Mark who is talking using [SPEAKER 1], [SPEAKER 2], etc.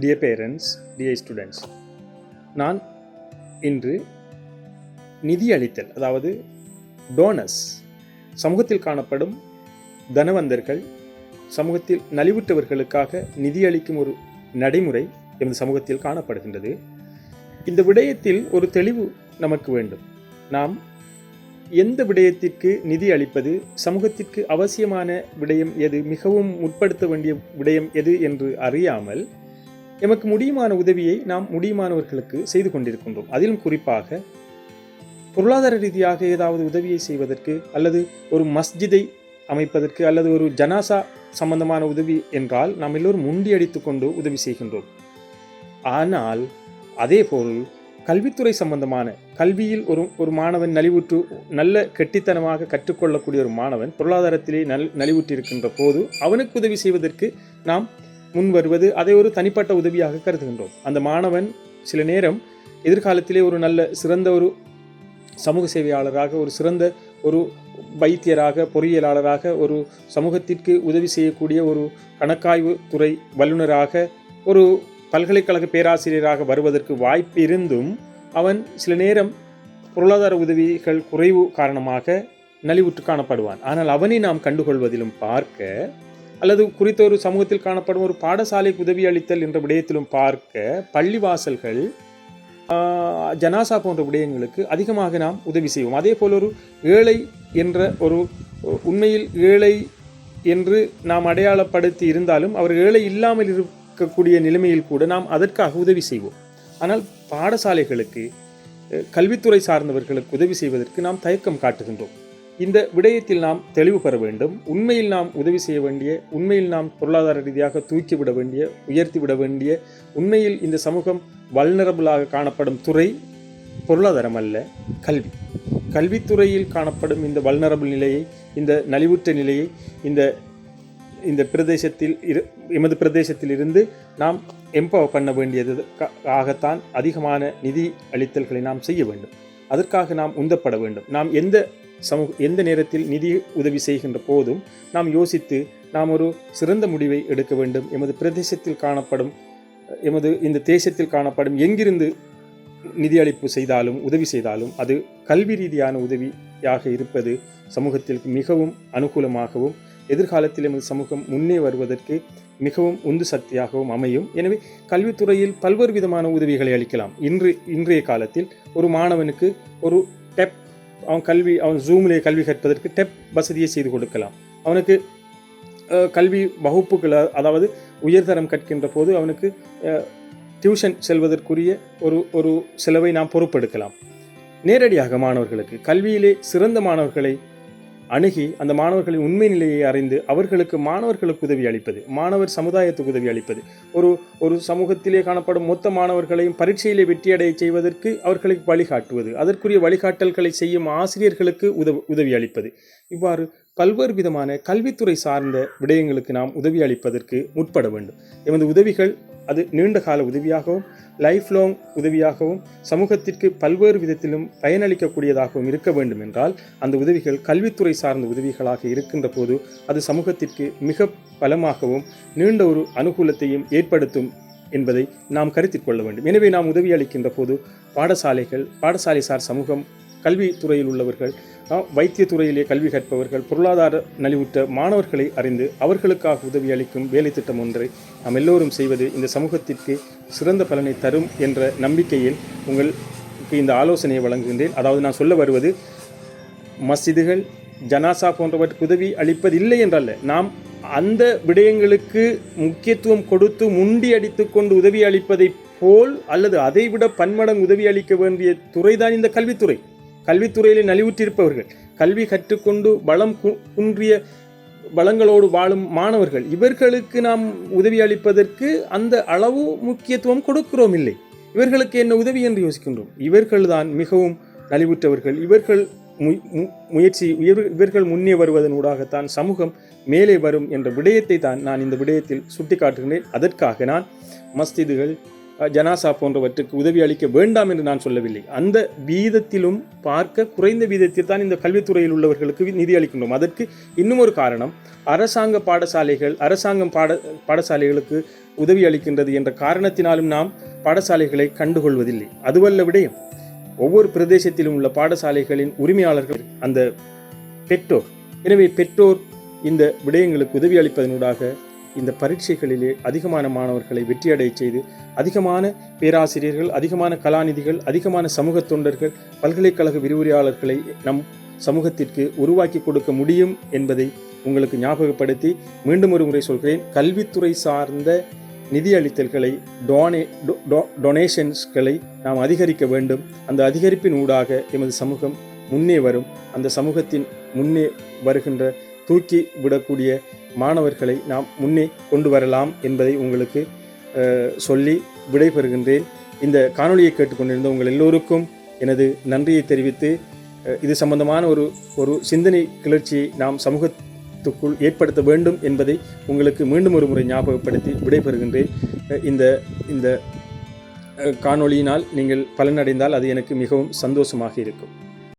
[SPEAKER 1] Dear parents, dear students, நான் இன்று நிதியளித்தல், அதாவது டோனர்ஸ், சமூகத்தில் காணப்படும் தனவந்தர்கள், சமூகத்தில் நலிவுற்றவர்களுக்காக நிதியளிக்கும் ஒரு நடைமுறை எமது சமூகத்தில் காணப்படுகின்றது. இந்த விடயத்தில் ஒரு தெளிவு நமக்கு வேண்டும். நாம் எந்த விடயத்திற்கு நிதி அளிப்பது, சமூகத்திற்கு அவசியமான விடயம் எது, மிகவும் முற்படுத்த வேண்டிய விடயம் எது என்று அறியாமல் எமக்கு முடியுமான உதவியை நாம் முடியுமானவர்களுக்கு செய்து கொண்டிருக்கின்றோம். அதிலும் குறிப்பாக பொருளாதார ரீதியாக ஏதாவது உதவியை செய்வதற்கு, அல்லது ஒரு மஸ்ஜிதை அமைப்பதற்கு, அல்லது ஒரு ஜனாசா சம்பந்தமான உதவி என்றால் நாம் எல்லோரும் முண்டியடித்து கொண்டு உதவி செய்கின்றோம். ஆனால் அதே போல் கல்வித்துறை சம்பந்தமான, கல்வியில் ஒரு மாணவன் நலிவுற்று நல்ல கெட்டித்தனமாக கற்றுக்கொள்ளக்கூடிய ஒரு மாணவன் பொருளாதாரத்திலே நலிவுற்று இருக்கின்ற போது அவனுக்கு உதவி செய்வதற்கு நாம் முன் வருவது, அதை ஒரு தனிப்பட்ட உதவியாக கருதுகின்றோம். அந்த மாணவன் சில நேரம் எதிர்காலத்திலே ஒரு சிறந்த ஒரு சமூக சேவையாளராக, ஒரு சிறந்த ஒரு வைத்தியராக, பொறியியலாளராக, ஒரு சமூகத்திற்கு உதவி செய்யக்கூடிய ஒரு கணக்காய்வு துறை வல்லுநராக, ஒரு பல்கலைக்கழக பேராசிரியராக வருவதற்கு வாய்ப்பு இருந்தும் அவன் சில நேரம் பொருளாதார உதவிகள் குறைவு காரணமாக நலிவுற்று காணப்படுவான். ஆனால் அவனை நாம் கண்டுகொள்வதிலும் பார்க்க, அல்லது குறித்த ஒரு சமூகத்தில் காணப்படும் ஒரு பாடசாலைக்கு உதவி அளித்தல் என்ற விடயத்திலும் பார்க்க, பள்ளிவாசல்கள், ஜனாசா போன்ற விடயங்களுக்கு அதிகமாக நாம் உதவி செய்வோம். அதே போல் ஒரு ஏழை என்ற ஒரு உண்மையில் ஏழை என்று நாம் அடையாளப்படுத்தி இருந்தாலும் அவர் ஏழை இல்லாமல் இருக்கக்கூடிய நிலைமையில் கூட நாம் அதற்காக உதவி செய்வோம். ஆனால் பாடசாலைகளுக்கு, கல்வித்துறை சார்ந்தவர்களுக்கு உதவி செய்வதற்கு நாம் தயக்கம் காட்டுகின்றோம். இந்த விடயத்தில் நாம் தெளிவு பெற வேண்டும். உண்மையில் நாம் உதவி செய்ய வேண்டிய, உண்மையில் நாம் பொருளாதார ரீதியாக தூக்கிவிட வேண்டிய, உயர்த்திவிட வேண்டிய, உண்மையில் இந்த சமூகம் வல்னரபிளாக காணப்படும் துறை பொருளாதாரம் அல்ல, கல்வி. கல்வித்துறையில் காணப்படும் இந்த வல்னரபிள் நிலையை, இந்த நலிவுற்ற நிலையை இந்த பிரதேசத்தில் எமது பிரதேசத்தில் இருந்து நாம் எம்பவர் பண்ண வேண்டியதுக்காகத்தான் அதிகமான நிதி அளித்தல்களை நாம் செய்ய வேண்டும். அதற்காக நாம் உந்தப்பட வேண்டும். நாம் எந்த நேரத்தில் நிதி உதவி செய்கின்ற போதும் நாம் யோசித்து நாம் ஒரு சிறந்த முடிவை எடுக்க வேண்டும். எமது பிரதேசத்தில் காணப்படும், இந்த தேசத்தில் காணப்படும் எங்கிருந்து நிதி அளிப்பு செய்தாலும், உதவி செய்தாலும் அது கல்வி ரீதியான உதவியாக இருப்பது சமூகத்திற்கு மிகவும் அனுகூலமாகவும், எதிர்காலத்தில் எமது சமூகம் முன்னே வருவதற்கு மிகவும் உந்து சக்தியாகவும் அமையும். எனவே கல்வித்துறையில் பல்வேறு விதமான உதவிகளை அளிக்கலாம். இன்றைய காலத்தில் ஒரு மாணவனுக்கு ஒரு டெப், அவன் ஜூமிலே கல்வி கற்பதற்கு டெப் வசதியை செய்து கொடுக்கலாம். அவனுக்கு கல்வி வகுப்புகளை, அதாவது உயர்தரம் கற்கின்ற போது அவனுக்கு டியூஷன் செல்வதற்குரிய ஒரு செலவை நாம் பொறுப்பெடுக்கலாம். நேரடியாக மாணவர்களுக்கு, கல்வியிலே சிறந்த மாணவர்களை அணுகி அந்த மாணவர்களின் உண்மை நிலையை அறிந்து மாணவர்களுக்கு உதவி அளிப்பது, மாணவர் சமுதாயத்துக்கு உதவி அளிப்பது, ஒரு சமூகத்திலே காணப்படும் மொத்த மாணவர்களையும் பரீட்சையிலே வெற்றியடைய செய்வதற்கு அவர்களுக்கு வழிகாட்டுவது, அதற்குரிய வழிகாட்டல்களை செய்யும் ஆசிரியர்களுக்கு உதவி அளிப்பது, இவ்வாறு பல்வேறு விதமான கல்வித்துறை சார்ந்த விடயங்களுக்கு நாம் உதவி அளிப்பதற்கு முற்பட வேண்டும். எமது உதவிகள் அது நீண்ட கால உதவியாகவும், லைஃப் லாங் உதவியாகவும், சமூகத்திற்கு பல்வேறு விதத்திலும் பயனளிக்கக்கூடியதாகவும் இருக்க வேண்டும் என்றால் அந்த உதவிகள் கல்வித்துறை சார்ந்த உதவிகளாக இருக்கின்ற போது அது சமூகத்திற்கு மிக பலமாகவும் நீண்ட ஒரு அனுகூலத்தையும் ஏற்படுத்தும் என்பதை நாம் கருத்தில் கொள்ள வேண்டும். எனவே நாம் உதவி அளிக்கின்ற போது பாடசாலை சார் சமூகம், கல்வித்துறையில் உள்ளவர்கள், வைத்தியத்துறையிலே கல்வி கற்பவர்கள், பொருளாதார நலிவுற்ற மாணவர்களை அறிந்து அவர்களுக்காக உதவி அளிக்கும் வேலை திட்டம் ஒன்றை நாம் எல்லோரும் செய்வது இந்த சமூகத்திற்கு சிறந்த பலனை தரும் என்ற நம்பிக்கையில் உங்களுக்கு இந்த ஆலோசனையை வழங்குகின்றேன். அதாவது நான் சொல்ல வருவது, மஸ்ஜிதுகள், ஜனாசா போன்றவற்றுக்கு உதவி அளிப்பதில்லை என்றல்ல, நாம் அந்த விடயங்களுக்கு முக்கியத்துவம் கொடுத்து முண்டி அடித்து கொண்டு உதவி அளிப்பதை போல், அல்லது அதைவிட பன்மடங்கு உதவி அளிக்க வேண்டிய துறைதான் இந்த கல்வித்துறை. கல்வித்துறையிலே நலிவுற்றிருப்பவர்கள், கல்வி கற்றுக்கொண்டு குன்றிய வளங்களோடு வாழும் மாணவர்கள், இவர்களுக்கு நாம் உதவி அளிப்பதற்கு அந்த அளவு முக்கியத்துவம் கொடுக்கிறோம் இல்லை. இவர்களுக்கு என்ன உதவி என்று யோசிக்கின்றோம். இவர்கள்தான் மிகவும் நலிவுற்றவர்கள். இவர்கள் முன்னே வருவதனூடாகத்தான் சமூகம் மேலே வரும் என்ற விடயத்தை தான் நான் இந்த விடயத்தில் சுட்டி காட்டுகின்றேன். அதற்காக நான் மஸ்ஜிதுகள், ஜனாசா போன்றவற்றுக்கு உதவி அளிக்க வேண்டாம் என்று நான் சொல்லவில்லை. அந்த வீதத்திலும் பார்க்க குறைந்த வீதத்தில் தான் இந்த கல்வித்துறையில் உள்ளவர்களுக்கு நிதி அளிக்கின்றோம். அதற்கு இன்னும் ஒரு காரணம், அரசாங்க பாடசாலைகள் பாடசாலைகளுக்கு உதவி அளிக்கின்றது என்ற காரணத்தினாலும் நாம் பாடசாலைகளை கண்டுகொள்வதில்லை. அதுவல்ல விடயம், ஒவ்வொரு பிரதேசத்திலும் உள்ள பாடசாலைகளின் உரிமையாளர்கள் அந்த பெற்றோர். எனவே பெற்றோர் இந்த விடயங்களுக்கு உதவி அளிப்பதனூடாக இந்த பரீட்சைகளிலே அதிகமான மாணவர்களை வெற்றியடை செய்து அதிகமான பேராசிரியர்கள், அதிகமான கலாநிதிகள், அதிகமான சமூக தொண்டர்கள், பல்கலைக்கழக விரிவுரையாளர்களை நம் சமூகத்திற்கு உருவாக்கி கொடுக்க முடியும் என்பதை உங்களுக்கு ஞாபகப்படுத்தி மீண்டும் ஒரு முறை சொல்கிறேன். கல்வித்துறை சார்ந்த நிதியளித்தல்களை, டொனேஷன்ஸ்களை நாம் அதிகரிக்க வேண்டும். அந்த அதிகரிப்பின் ஊடாக எமது சமூகம் முன்னே வரும். அந்த சமூகத்தின் முன்னே வருகின்ற தூக்கி விடக்கூடிய மாணவர்களை நாம் முன்னே கொண்டு வரலாம் என்பதை உங்களுக்கு சொல்லி விடைபெறுகின்றேன். இந்த காணொளியை கேட்டுக்கொண்டிருந்த உங்கள் எல்லோருக்கும் எனது நன்றியை தெரிவித்து, இது சம்பந்தமான ஒரு சிந்தனை கிளர்ச்சியை நாம் சமூகத்துக்குள் ஏற்படுத்த வேண்டும் என்பதை உங்களுக்கு மீண்டும் ஒரு முறை ஞாபகப்படுத்தி விடைபெறுகின்றேன். இந்த காணொளியினால் நீங்கள் பலனடைந்தால் அது எனக்கு மிகவும் சந்தோஷமாக இருக்கும்.